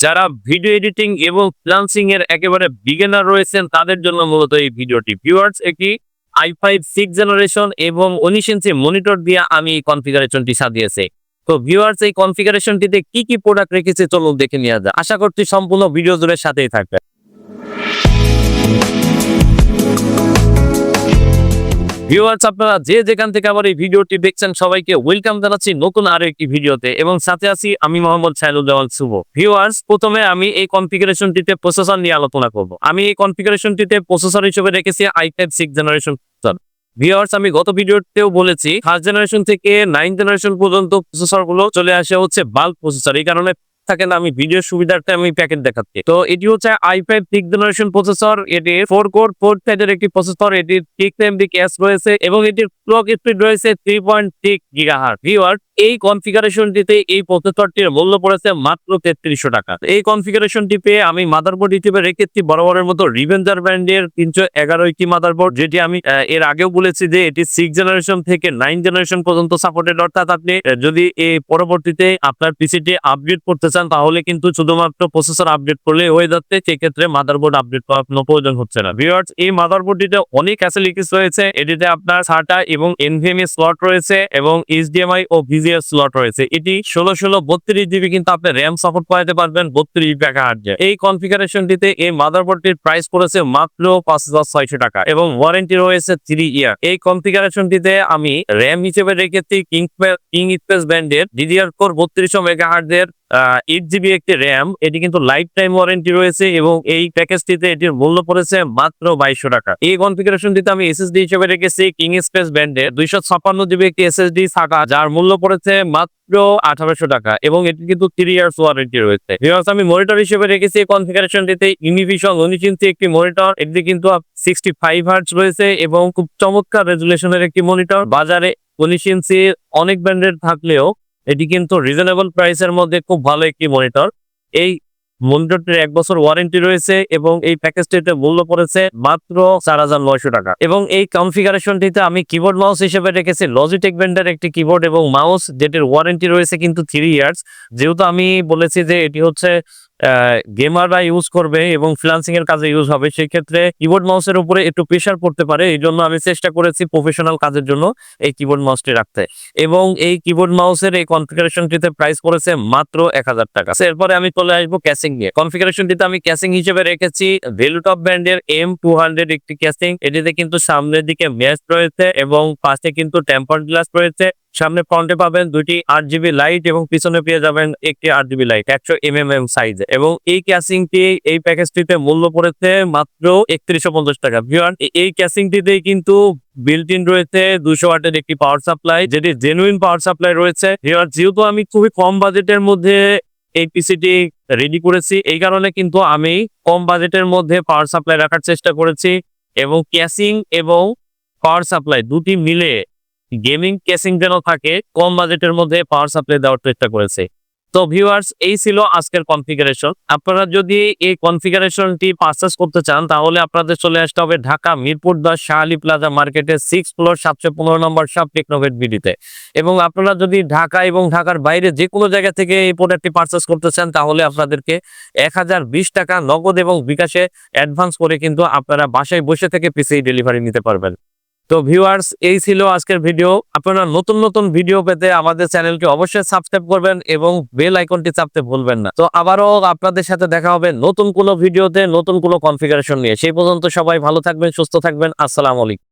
যারা video editing এবং freelancing এর একেবারে বিগিনার রয়েছেন তাদের জন্য মূলত এই ভিডিওটি। ভিউয়ার্স, একটি i5 6th জেনারেশন এবং 19 ইঞ্চি মনিটর দিয়ে আমি এই কনফিগারেশনটি সাজিয়েছি। তো ভিউয়ার্স, এই কনফিগারেশনটিতে কি কি প্রোডাক্ট রেখেছে চলুন দেখে নেওয়া যাক। আশা করছি সম্পূর্ণ ভিডিও জুড়ে সাথেই থাকবে। ভিউয়ার্স, আপনারা যে যেখান থেকে আমার এই ভিডিওটি দেখছেন সবাইকে ওয়েলকাম জানাচ্ছি নতুন আরো একটি ভিডিওতে এবং সাথে আছি আমি মোহাম্মদ সাইলুজ্জামান শুভ। ভিউয়ার্স, প্রথমে আমি এই কনফিগারেশনটিতে প্রসেসর নিয়ে আলোচনা করব। আমি এই কনফিগারেশনটিতে প্রসেসর হিসেবে রেখেছি i5 6th generation processor. Viewers, আমি গত ভিডিওতেও বলেছি 1st জেনারেশন থেকে 9th জেনারেশন পর্যন্ত প্রসেসর গুলো চলে আসে হচ্ছে বাল্ক প্রসেসর। এই কারণে থাকে না, আমি ভিডিও সুবিধার্থে আমি প্যাকেট দেখাচ্ছি। তো এটি হচ্ছে i5 6th জেনারেশন প্রসেসর। এটি 4 কোর 4 থ্রেডের একটি প্রসেসর। এটির 6 MB ক্যাশ রয়েছে এবং এটির ক্লক স্পিড রয়েছে 3.6 GHz। ভিউয়ার, এই কনফিগারেশনটিতে এই প্রসেসরটির মূল্য পড়েছে মাত্র 3300 টাকা। এই কনফিগারেশনটি পেয়ে আমি মাদারবোর্ড হিসেবে রেখেছি বরাবরের মতো রিভেঞ্জার ব্র্যান্ডের 311 মাদারবোর্ড, যেটি আমি এর আগেও বলেছি যে এটি 6 জেনারেশন থেকে 9 জেনারেশন পর্যন্ত সাপোর্টেড। অর্থাৎ আপনি যদি এই পরবর্তীতে আপনার পিসিটি আপডেট করতে চান তাহলে কিন্তু শুধুমাত্র প্রসেসর আপডেট করলে হয়ে যাচ্ছে, সেক্ষেত্রে মাদারবোর্ড আপডেট করার কোনো প্রয়োজন হচ্ছে না। ভিউয়ার্স, এই মাদারবোর্ডটিতে অনেক ফ্যাসিলিটিস রয়েছে। এটিতে আপনার SATA এবং NVMe স্লট রয়েছে এবং HDMI ও VGA স্লট রয়েছে। এটি 16 জিবি কিন্তু আপনি র্যাম সাপোর্ট করাতে পারবেন 32 মেগাহার্টজ। এই কনফিগারেশনটিতে এই মাদারবোর্ডটির প্রাইস পড়েছে মাত্র 5600 টাকা এবং ওয়ারেন্টি রয়েছে 3 ইয়ার। এই কনফিগারেশনটিতে আমি র্যাম হিসেবে রেখেছি কিং স্পেস ব্র্যান্ডের DDR4 3200 মেগাহার্টজ এর 8GB একটি র্যাম। এটি কিন্তু লাইফ টাইম ওয়ারেন্টি রয়েছে এবং এই প্যাকেজটিতে এটির মূল্য পড়েছে মাত্র 2200 টাকা। এই কনফিগারেশনটিতে আমি SSD হিসেবে রেখেছি কিং স্পেস ব্র্যান্ডের 256GB একটি SSD SATA, যার মূল্য পড়েছে মাত্র 1800 টাকা এবং এটি কিন্তু 3 ইয়ার্স ওয়ারেন্টি রয়েছে। ভিউয়ার্স, আমি মনিটর হিসেবে রেখেছি এই কনফিগারেশনটিতে ইউনিভিশন 19 ইঞ্চি একটি মনিটর। এটি কিন্তু 65 হার্টজ রয়েছে এবং খুব চমৎকার রেজুলেশনের একটি মনিটর। বাজারে 19 ইঞ্চি অনেক ব্র্যান্ডের থাকলেও এটি কিন্তু রিজনেবল প্রাইসের মধ্যে খুব ভালো একটি মনিটর। এই মনিটরটির 1 বছর ওয়ারেন্টি রয়েছে এবং এই প্যাকেজটিতে মূল্য পড়েছে মাত্র 4900 টাকা। এবং এই কনফিগারেশনটিতে আমি কিবোর্ড মাউস হিসেবে রেখেছি লজিটেক ব্র্যান্ডের একটি কিবোর্ড এবং মাউস, যেটির ওয়ারেন্টি রয়েছে কিন্তু 3 ইয়ার্স। যেহেতু আমি বলেছি যে এটি হচ্ছে গেমাররা ইউজ করবে এবং ফ্রিল্যান্সিং এর কাজে ইউজ হবে, সেই ক্ষেত্রে কিবোর্ড মাউসের উপরে একটু প্রেসার পড়তে পারে। এই জন্য আমি চেষ্টা করেছি প্রফেশনাল কাজের জন্য এই কিবোর্ড মাউসটি রাখতে এবং এই কিবোর্ড মাউসের এই কনফিগারেশনটিতে প্রাইস পড়েছে মাত্র 1000 টাকা। এরপরে আমি চলে আসবো ক্যাসিং নিয়ে। কনফিগারেশনটিতে আমি ক্যাসিং হিসেবে রেখেছি ভেলুটপ ব্র্যান্ডের M200 একটি ক্যাসিং। এটিতে কিন্তু সামনের দিকে ম্যাচ রয়েছে এবং পাশে কিন্তু টেম্পার্ড গ্লাস রয়েছে। সামনে ফ্রন্টে পাবেন 2টি 8GB লাইট এবং পিছনে পেয়ে যাবেন একটি 8GB লাইট 100mm সাইজে। এবং এই ক্যাসিংটি এই প্যাকেজটিতে মূল্য পড়েছে মাত্র 3150 টাকা। ভিউয়ার, এই ক্যাসিংটিতেই কিন্তু বিল্ট ইন রয়েছে 200 ওয়াটের একটি পাওয়ার সাপ্লাই, যেটি জেনুইন পাওয়ার সাপ্লাই রয়েছে। ভিউয়ার, যেহেতু আমি খুবই কম বাজেটের মধ্যে এই পিসিটি রেডি করেছি, এই কারণে কিন্তু আমি কম বাজেটের মধ্যে পাওয়ার সাপ্লাই রাখার চেষ্টা করেছি এবং ক্যাসিং এবং পাওয়ার সাপ্লাই দুটি মিলে গেমিং কেসিং যেন থাকে, কম বাজেটের মধ্যে পাওয়ার সাপ্লাই দেওয়ার চেষ্টা করেছে। তো ভিউয়ার্স, এই ছিল আজকের কনফিগারেশন। আপনারা যদি এই কনফিগারেশনটি পারচেজ করতে চান তাহলে আপনাদের চলে আসতে হবে ঢাকা মিরপুর 10 শাহ আলী প্লাজা মার্কেটের 6th ফ্লোর 715 নম্বর শপ টেকনোভেট বিডিতে। এবং আপনারা যদি ঢাকা এবং ঢাকার বাইরে যে কোনো জায়গা থেকে এই প্রোডাক্টটি পারচেজ করতে চান তাহলে আপনাদেরকে 1020 টাকা নগদ এবং বিকাশে অ্যাডভান্স করে কিন্তু আপনারা বাসায় বসে থেকে পিসি ডেলিভারি নিতে পারবেন। তো ভিউয়ার্স, এই ছিল আজকের ভিডিও। আপনারা নতুন নতুন ভিডিও পেতে আমাদের চ্যানেলকে অবশ্যই সাবস্ক্রাইব করবেন এবং বেল আইকনটি চাপতে ভুলবেন না। তো আবারও আপনাদের সাথে দেখা হবে নতুন কোনো ভিডিওতে নতুন কোনো কনফিগারেশন নিয়ে। সেই পর্যন্ত সবাই ভালো থাকবেন, সুস্থ থাকবেন। আসসালামু আলাইকুম।